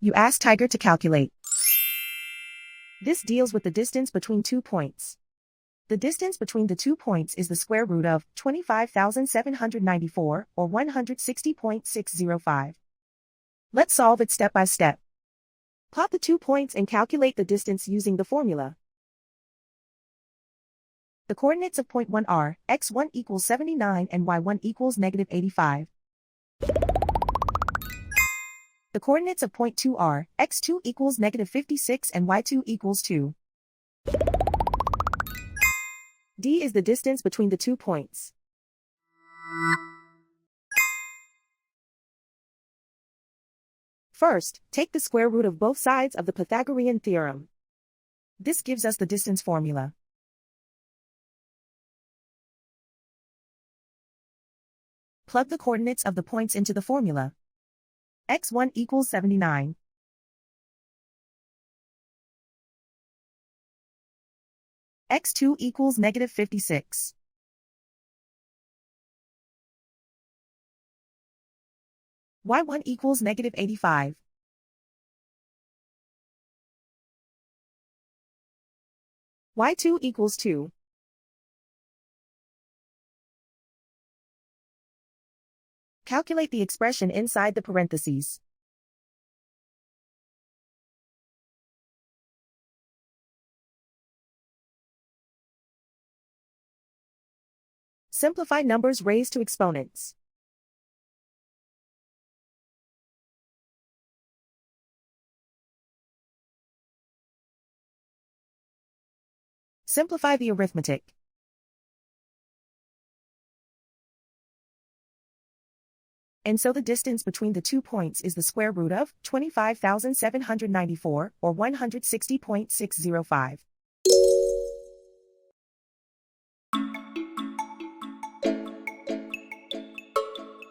You ask Tiger to calculate. This deals with the distance between 2 points. The distance between the 2 points is the square root of 25,794, or 160.605. Let's solve it step by step. Plot the 2 points and calculate the distance using the formula. The coordinates of point 1 are x1 equals 79 and y1 equals negative 85. The coordinates of point 2 are x2 equals negative 56 and y2 equals 2. D is the distance between the 2 points. First, take the square root of both sides of the Pythagorean theorem. This gives us the distance formula. Plug the coordinates of the points into the formula. x1 equals 79. x2 equals negative 56. y1 equals negative 85. y2 equals 2. Calculate the expression inside the parentheses. Simplify numbers raised to exponents. Simplify the arithmetic. And so the distance between the 2 points is the square root of 25,794, or 160.605.